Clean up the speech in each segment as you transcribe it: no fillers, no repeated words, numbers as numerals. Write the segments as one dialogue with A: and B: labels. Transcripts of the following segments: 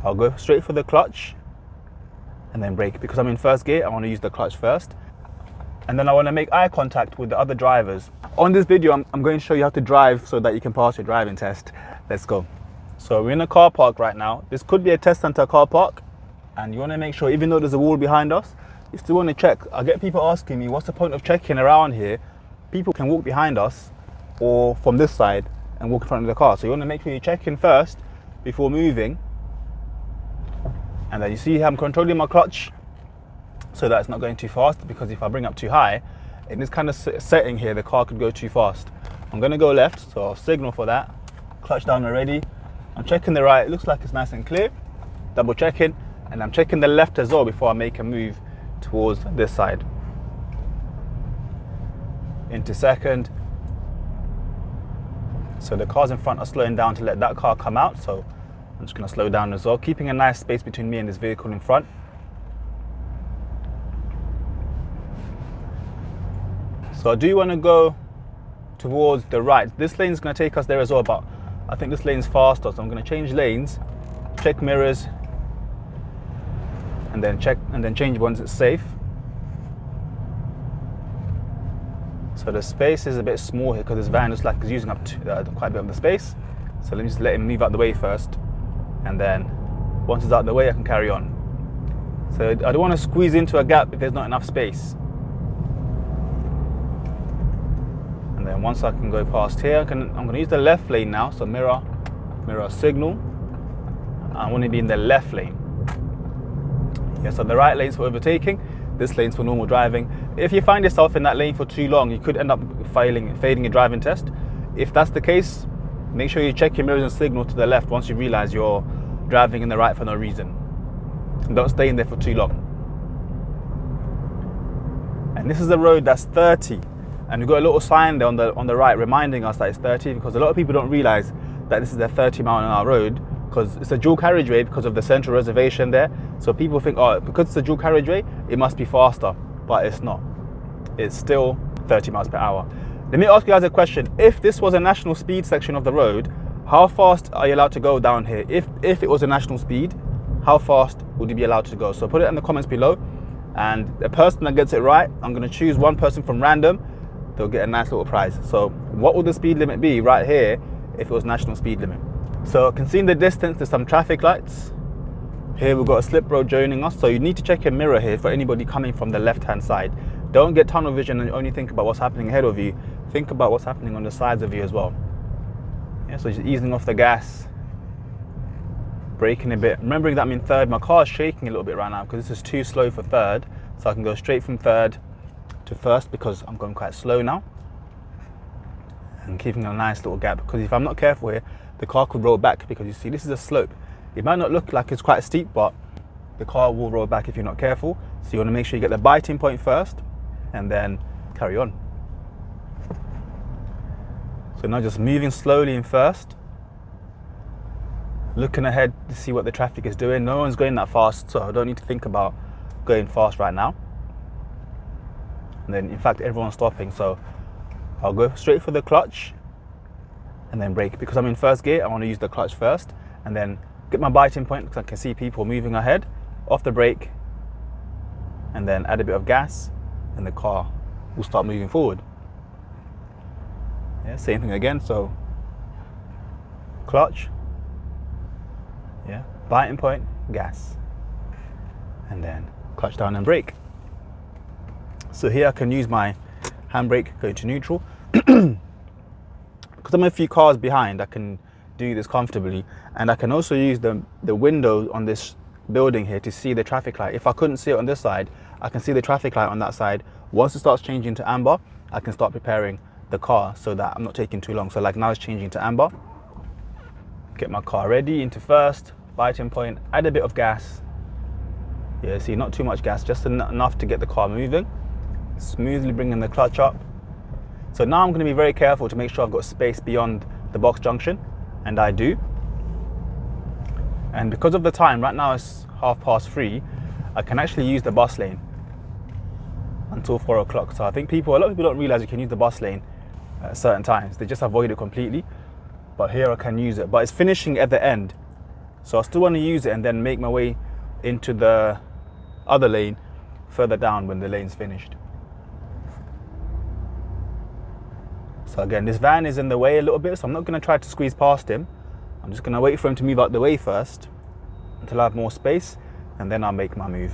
A: I'll go straight for the clutch and then brake. Because I'm in first gear, I want to use the clutch first. And then I want to make eye contact with the other drivers. On this video, I'm going to show you how to drive so that you can pass your driving test. Let's go. So we're in a car park right now. This could be a test center car park. And you want to make sure, even though there's a wall behind us, you still want to check. I get people asking me, what's the point of checking around here? People can walk behind us or from this side and walk in front of the car. So you want to make sure you check in first before moving. And then you see I'm controlling my clutch so that it's not going too fast, because if I bring up too high, in this kind of setting here, the car could go too fast. I'm going to go left, so I'll signal for that. Clutch down already. I'm checking the right, it looks like it's nice and clear. Double checking, and I'm checking the left as well before I make a move towards this side. Into second. So the cars in front are slowing down to let that car come out, so I'm just going to slow down as well, keeping a nice space between me and this vehicle in front. So I do want to go towards the right. This lane is going to take us there as well, but I think this lane's faster, so I'm going to change lanes, check mirrors, and then change once it's safe. So the space is a bit small here because this van looks like it's using up quite a bit of the space. So let me just let him move out the way first, and then once it's out the way, I can carry on. So I don't want to squeeze into a gap if there's not enough space. And then once I can go past here, I'm going to use the left lane now. So mirror signal. I want to be in the left lane. Yeah, so the right lane's for overtaking, this lane's for normal driving. If you find yourself in that lane for too long, you could end up failing your driving test. If that's the case, make sure you check your mirrors and signal to the left once you realize you're driving in the right for no reason. And don't stay in there for too long. And this is a road that's 30. And we've got a little sign there on the right reminding us that it's 30, because a lot of people don't realize that this is a 30-mile-an-hour road, because it's a dual carriageway because of the central reservation there. So people think, oh, because it's a dual carriageway, it must be faster, but it's not. It's still 30 miles per hour. Let me ask you guys a question. If this was a national speed section of the road, how fast are you allowed to go down here? If it was a national speed, how fast would you be allowed to go? So put it in the comments below, and the person that gets it right, I'm going to choose one person from random. They'll get a nice little prize. So what would the speed limit be right here if it was national speed limit? So I can see in the distance there's some traffic lights. Here we've got a slip road joining us, so you need to check your mirror here for anybody coming from the left-hand side. Don't get tunnel vision and only think about what's happening ahead of you. Think about what's happening on the sides of you as well. Yeah, so just easing off the gas, braking a bit. Remembering that I'm in third, my car is shaking a little bit right now because this is too slow for third. So I can go straight from third to first because I'm going quite slow now. And keeping a nice little gap, because if I'm not careful here, the car could roll back, because you see this is a slope. It might not look like it's quite steep, but the car will roll back if you're not careful. So you want to make sure you get the biting point first and then carry on. So now just moving slowly in first, looking ahead to see what the traffic is doing. No one's going that fast, so I don't need to think about going fast right now. And then in fact everyone's stopping, so I'll go straight for the clutch and then brake. Because I'm in first gear, I want to use the clutch first and then get my biting point, because I can see people moving ahead, off the brake, and then add a bit of gas and the car will start moving forward. Yeah, same thing again, so clutch, yeah, biting point, gas, and then clutch down and brake. So here I can use my handbrake, go to neutral. Because I'm a few cars behind, I can do this comfortably, and I can also use the window on this building here to see the traffic light. If I couldn't see it on this side, I can see the traffic light on that side. Once it starts changing to amber, I can start preparing the car so that I'm not taking too long. So like now it's changing to amber. Get my car ready into first, biting point, add a bit of gas. Yeah, see, not too much gas, just enough to get the car moving. Smoothly bringing the clutch up. So now I'm going to be very careful to make sure I've got space beyond the box junction, and I do. And because of the time, right now it's 3:30, I can actually use the bus lane until 4 o'clock. So I think a lot of people don't realize you can use the bus lane at certain times. They just avoid it completely. But here I can use it. But it's finishing at the end. So I still want to use it and then make my way into the other lane further down when the lane's finished. So again, this van is in the way a little bit, so I'm not going to try to squeeze past him. I'm just going to wait for him to move out the way first until I have more space, and then I'll make my move.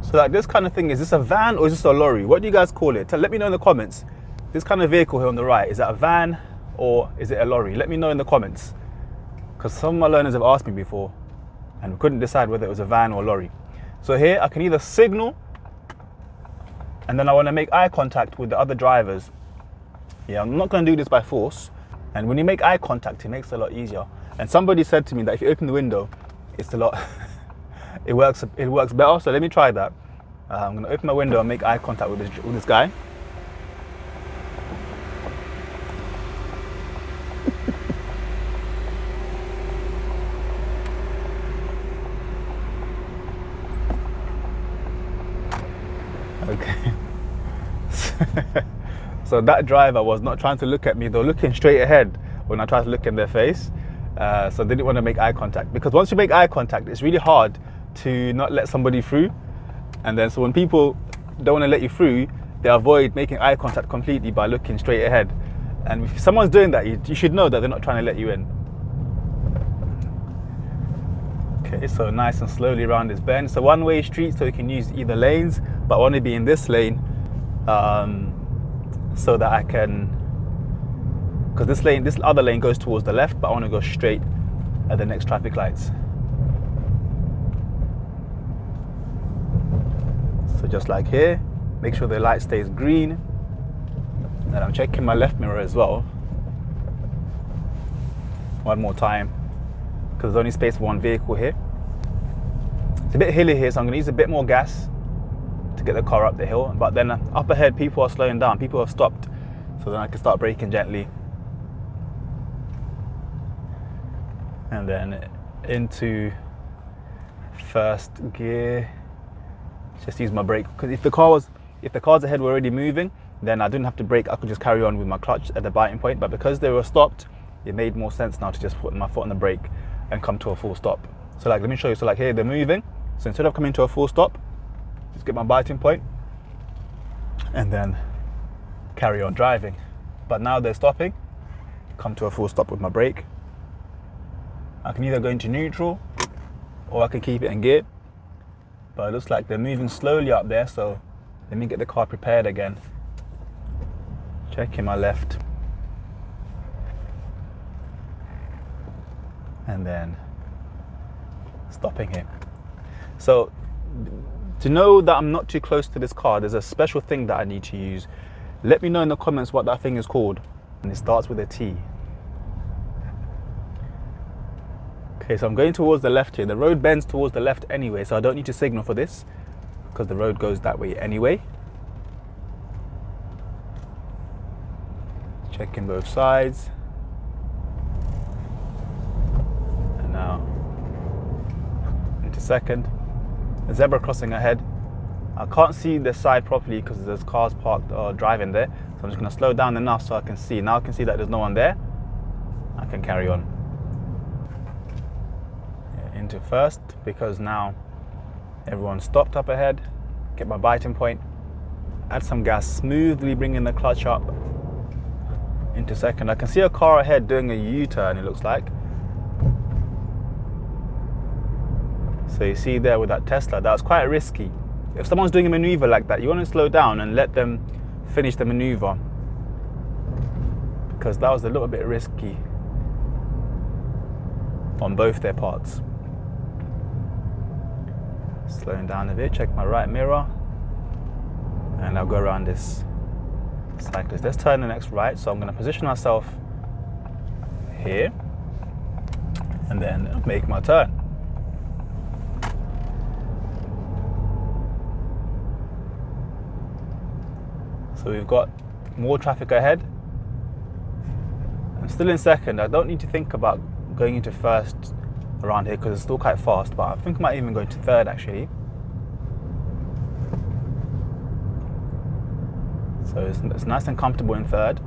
A: So like this kind of thing, is this a van or is this a lorry? What do you guys call it? Let me know in the comments. This kind of vehicle here on the right, is that a van or is it a lorry? Let me know in the comments, because some of my learners have asked me before and we couldn't decide whether it was a van or a lorry. So here I can either signal, and then I want to make eye contact with the other drivers. Yeah, I'm not going to do this by force. And when you make eye contact, it makes it a lot easier. And somebody said to me that if you open the window, it's a lot, it works better. So let me try that. I'm going to open my window and make eye contact with this guy. Okay. So that driver was not trying to look at me, they were looking straight ahead when I tried to look in their face. So they didn't want to make eye contact, because once you make eye contact, it's really hard to not let somebody through. And then so when people don't want to let you through, they avoid making eye contact completely by looking straight ahead. And if someone's doing that, you should know that they're not trying to let you in. Okay, so nice and slowly around this bend. It's a one-way street, so you can use either lanes, but I want to be in this lane so that I can, because this other lane goes towards the left, but I want to go straight at the next traffic lights. So just like here, make sure the light stays green. And I'm checking my left mirror as well. One more time, because there's only space for one vehicle here. It's a bit hilly here, so I'm going to use a bit more gas to get the car up the hill. But then up ahead, people are slowing down, people have stopped, so then I can start braking gently. And then into first gear. Just use my brake, because if the cars ahead were already moving, then I didn't have to brake. I could just carry on with my clutch at the biting point. But because they were stopped, it made more sense now to just put my foot on the brake and come to a full stop. So like, let me show you. So like here, they're moving. So instead of coming to a full stop, just get my biting point and then carry on driving. But now they're stopping, come to a full stop with my brake. I can either go into neutral or I can keep it in gear. But it looks like they're moving slowly up there, so let me get the car prepared again. Checking my left. And then stopping here. So to know that I'm not too close to this car, there's a special thing that I need to use. Let me know in the comments what that thing is called. And it starts with a T. Okay, so I'm going towards the left here. The road bends towards the left anyway, so I don't need to signal for this, because the road goes that way anyway. Checking both sides. And now into second. A zebra crossing ahead. I can't see the side properly because there's cars parked or driving there. So I'm just going to slow down enough so I can see. Now I can see that there's no one there. I can carry on. Yeah, into first, because now everyone's stopped up ahead. Get my biting point. Add some gas, smoothly bringing the clutch up. Into second. I can see a car ahead doing a U-turn, it looks like. So you see there with that Tesla, that was quite risky. If someone's doing a maneuver like that, you want to slow down and let them finish the maneuver, because that was a little bit risky on both their parts. Slowing down a bit, check my right mirror, and I'll go around this cyclist. Let's turn the next right, so I'm going to position myself here and then make my turn. So we've got more traffic ahead. I'm still in second. I don't need to think about going into first around here because it's still quite fast, but I think I might even go into third actually. So So it's nice and comfortable in third.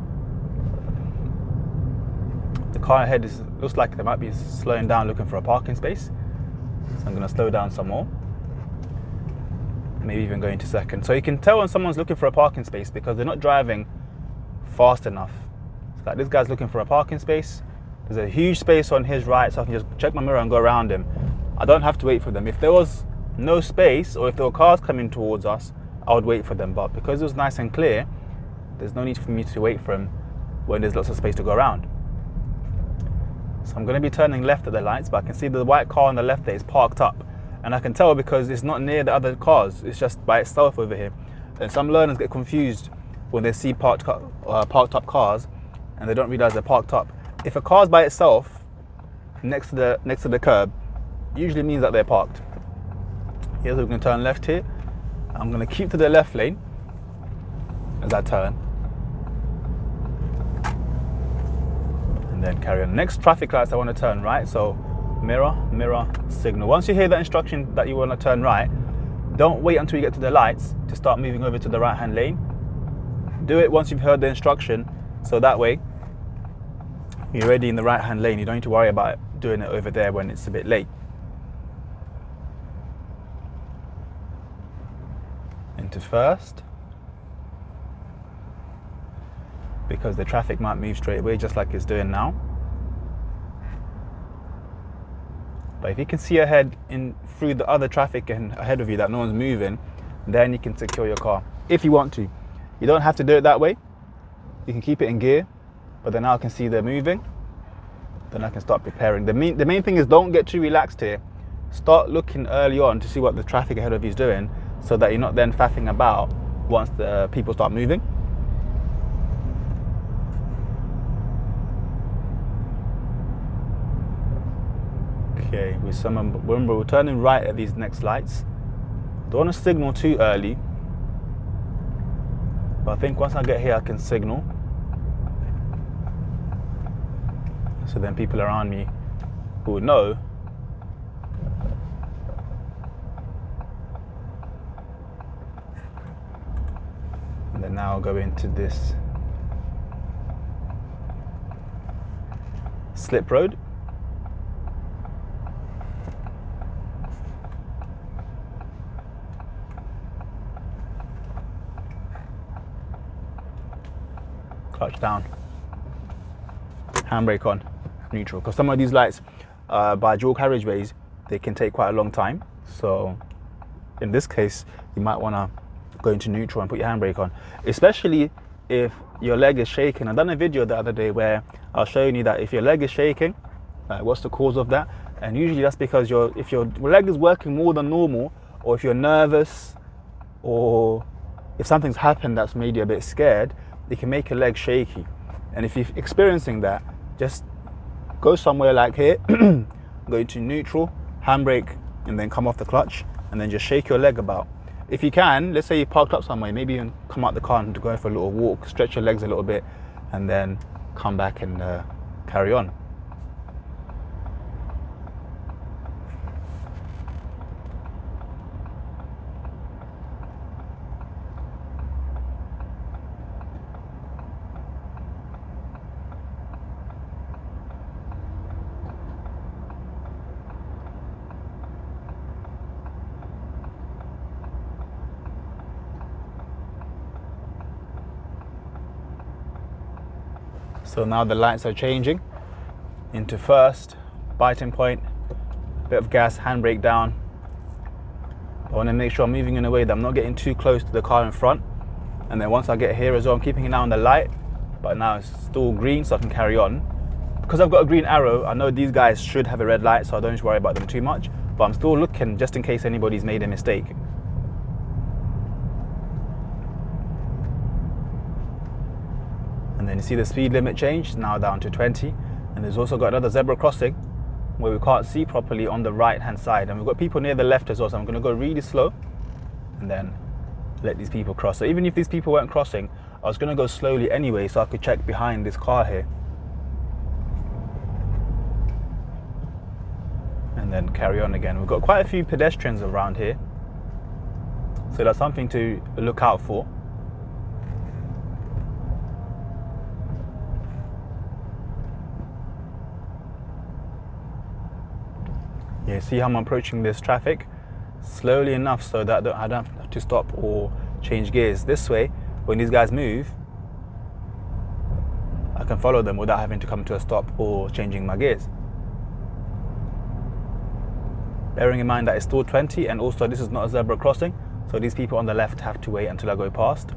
A: The car ahead looks like they might be slowing down looking for a parking space. So I'm going to slow down some more. Maybe even go into second. So you can tell when someone's looking for a parking space because they're not driving fast enough. It's like this guy's looking for a parking space. There's a huge space on his right, so I can just check my mirror and go around him. I don't have to wait for them. If there was no space or if there were cars coming towards us, I would wait for them. But because it was nice and clear, there's no need for me to wait for him when there's lots of space to go around. So I'm going to be turning left at the lights, but I can see the white car on the left there is parked up. And I can tell because it's not near the other cars, it's just by itself over here. And some learners get confused when they see parked up cars and they don't realize they're parked up. If a car's by itself next to the curb, usually means that they're parked. Here's we're going to turn left here. I'm going to keep to the left lane as I turn. And then carry on. Next traffic lights I want to turn right, so mirror, mirror, signal. Once you hear that instruction that you want to turn right, don't wait until you get to the lights to start moving over to the right hand lane. Do it once you've heard the instruction, so that way you're already in the right hand lane. You don't need to worry about doing it over there when it's a bit late. Into first, because the traffic might move straight away just like it's doing now. But if you can see ahead through the other traffic and ahead of you that no one's moving, then you can secure your car if you want to. You don't have to do it that way. You can keep it in gear, but then now I can see they're moving. Then I can start preparing. The main thing is don't get too relaxed here. Start looking early on to see what the traffic ahead of you is doing, so that you're not then faffing about once the people start moving. Okay, remember we're turning right at these next lights. Don't want to signal too early, but I think once I get here I can signal. So then people around me will know. And then now I'll go into this slip road. Clutch down, handbrake on, neutral. Because some of these lights by dual carriageways, they can take quite a long time. So in this case, you might want to go into neutral and put your handbrake on, especially if your leg is shaking. I've done a video the other day where I was showing you that if your leg is shaking, what's the cause of that? And usually that's because if your leg is working more than normal, or if you're nervous, or if something's happened that's made you a bit scared, it can make your leg shaky. And if you're experiencing that, just go somewhere like here, go into neutral, handbrake, and then come off the clutch, and then just shake your leg about. If you can, let's say you parked up somewhere, maybe even come out the car and go for a little walk, stretch your legs a little bit, and then come back and carry on. So now the lights are changing into first, biting point, bit of gas, handbrake down. I want to make sure I'm moving in a way that I'm not getting too close to the car in front. And then once I get here as well, I'm keeping an eye on the light, but now it's still green, so I can carry on. Because I've got a green arrow, I know these guys should have a red light, so I don't need to worry about them too much, but I'm still looking just in case anybody's made a mistake. And then you see the speed limit change, now down to 20. And there's also got another zebra crossing where we can't see properly on the right hand side. And we've got people near the left as well, so I'm gonna go really slow and then let these people cross. So even if these people weren't crossing, I was gonna go slowly anyway so I could check behind this car here. And then carry on again. We've got quite a few pedestrians around here, so that's something to look out for. Yeah, see how I'm approaching this traffic slowly enough so that I don't have to stop or change gears. This way, when these guys move, I can follow them without having to come to a stop or changing my gears. Bearing in mind that it's still 20, and also this is not a zebra crossing, so these people on the left have to wait until I go past.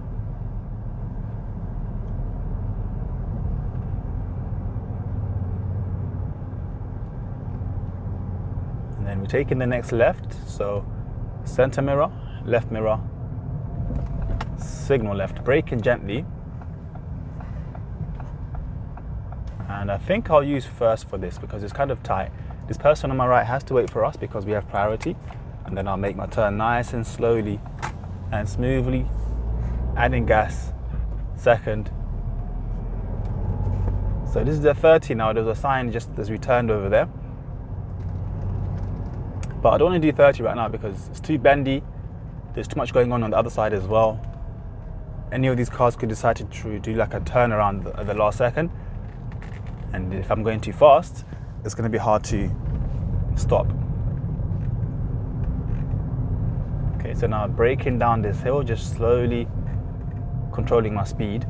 A: And then we're taking the next left, so center mirror, left mirror, signal left, braking gently. And I think I'll use first for this because it's kind of tight. This person on my right has to wait for us because we have priority, and then I'll make my turn nice and slowly and smoothly, adding gas, second. So this is the 30 now. There's a sign just as we turned over there. But I don't want to do 30 right now because it's too bendy. There's too much going on the other side as well. Any of these cars could decide to do like a turnaround at the last second. And if I'm going too fast, it's going to be hard to stop. Okay, so now braking down this hill, just slowly controlling my speed.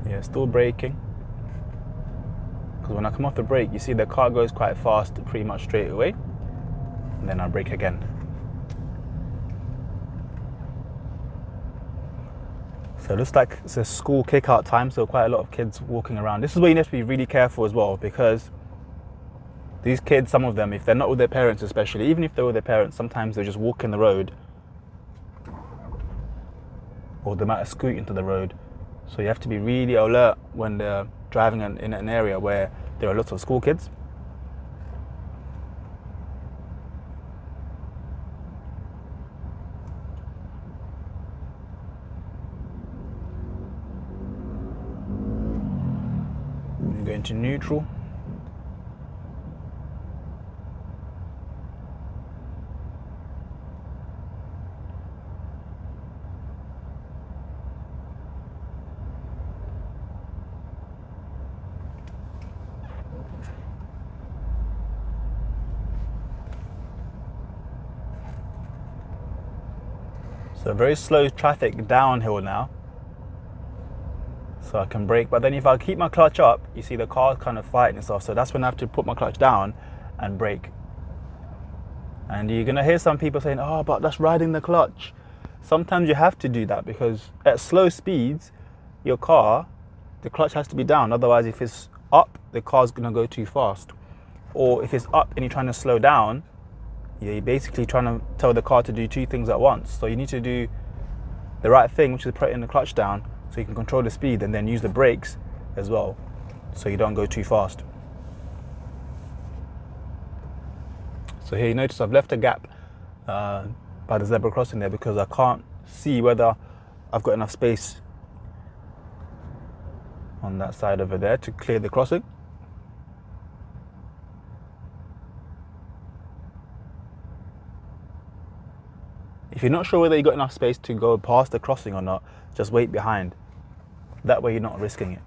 A: Yeah, still braking. Because when I come off the brake, you see the car goes quite fast pretty much straight away. And then I brake again. So it looks like it's a school kick-out time, so quite a lot of kids walking around. This is where you need to be really careful as well, because these kids, some of them, if they're not with their parents especially, even if they're with their parents, sometimes they just walk in the road, or they might scoot into the road. So you have to be really alert when they're driving in an area where there are lots of school kids. I'm going to neutral. So very slow traffic downhill now, so I can brake. But then if I keep my clutch up, you see the car's kind of fighting itself, so that's when I have to put my clutch down and brake. And you're gonna hear some people saying, oh, but that's riding the clutch. Sometimes you have to do that because at slow speeds, your car, the clutch has to be down. Otherwise, if it's up, the car's gonna go too fast. Or if it's up and you're trying to slow down, you're basically trying to tell the car to do two things at once. So you need to do the right thing, which is putting the clutch down so you can control the speed, and then use the brakes as well so you don't go too fast. So here you notice I've left a gap by the zebra crossing there because I can't see whether I've got enough space on that side over there to clear the crossing. If you're not sure whether you've got enough space to go past the crossing or not, just wait behind. That way you're not risking it.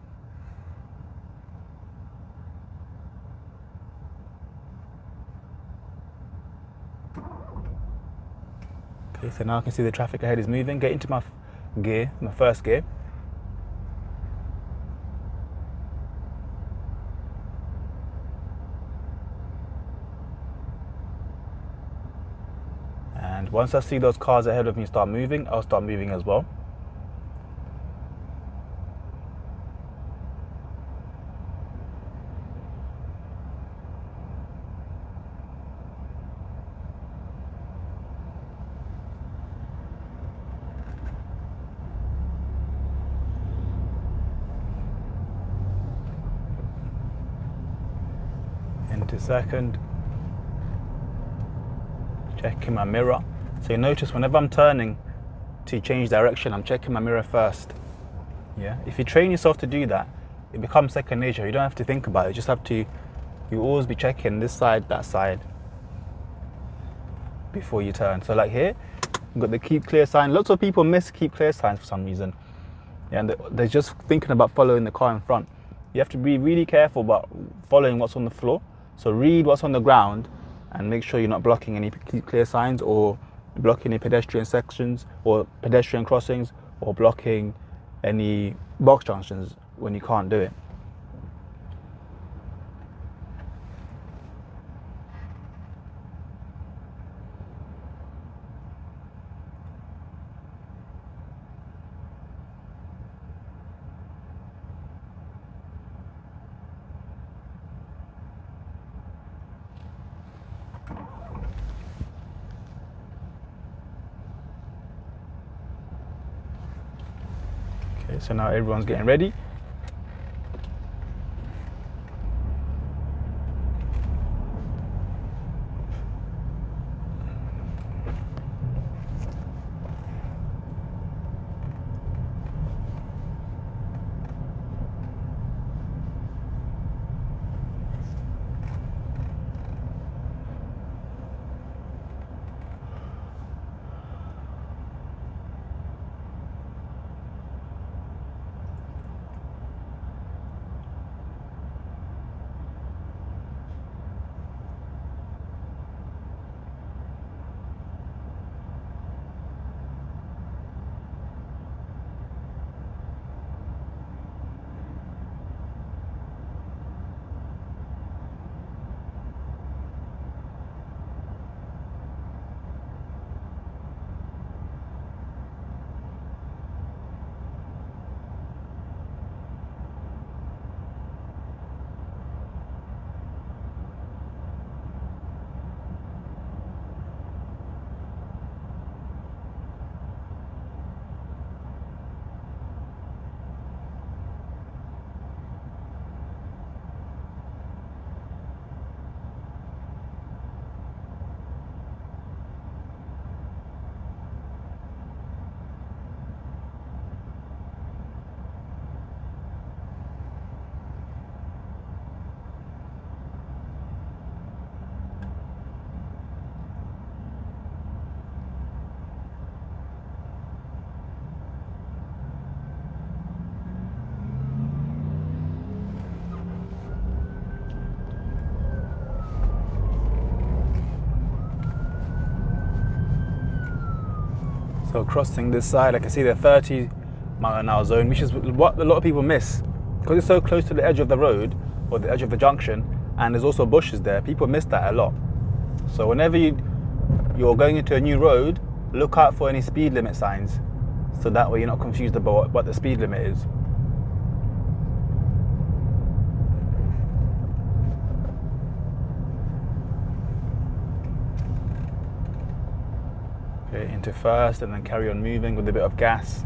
A: Okay, so now I can see the traffic ahead is moving. Get into my gear, my first gear. And once I see those cars ahead of me start moving, I'll start moving as well. Into second. Checking my mirror. So you notice whenever I'm turning to change direction, I'm checking my mirror first. Yeah. If you train yourself to do that, it becomes second nature. You don't have to think about it. You just have to, you always be checking this side, that side. before you turn. So like here, you've got the keep clear sign. Lots of people miss keep clear signs for some reason. Yeah, and they're just thinking about following the car in front. You have to be really careful about following what's on the floor. So read what's on the ground and make sure you're not blocking any keep clear signs or blocking any pedestrian sections or pedestrian crossings or blocking any box junctions when you can't do it. Okay, so now everyone's getting ready. So crossing this side, I can see the 30-mile-an-hour zone, which is what a lot of people miss. Because it's so close to the edge of the road, or the edge of the junction, and there's also bushes there, people miss that a lot. So whenever you're going into a new road, look out for any speed limit signs, so that way you're not confused about what the speed limit is. Okay, into first and then carry on moving with a bit of gas.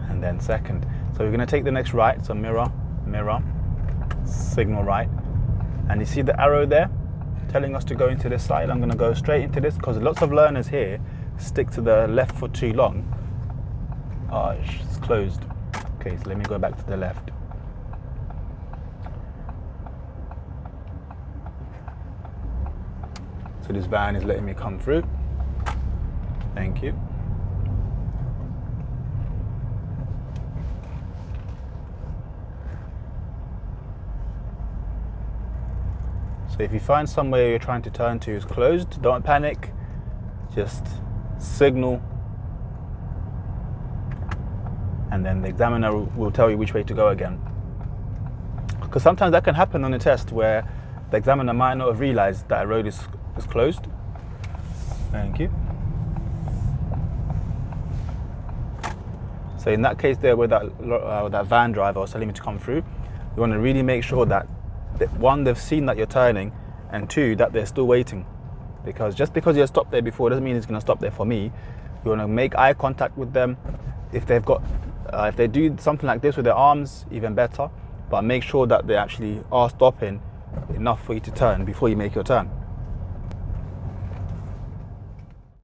A: And then second. So we're going to take the next right, so mirror, mirror, signal right. And you see the arrow there telling us to go into this side. I'm going to go straight into this because lots of learners here stick to the left for too long. Oh, it's closed. Okay, so let me go back to the left. So this van is letting me come through. Thank you. So if you find somewhere you're trying to turn to is closed, don't panic. Just signal. And then the examiner will tell you which way to go again. Because sometimes that can happen on a test where the examiner might not have realized that a road is closed. Thank you. So in that case there with that van driver was telling me to come through, you want to really make sure that one, they've seen that you're turning, and two, that they're still waiting. Because just because you're stopped there before doesn't mean it's going to stop there for me. You want to make eye contact with them. If they've got, if they do something like this with their arms, even better. But make sure that they actually are stopping enough for you to turn before you make your turn.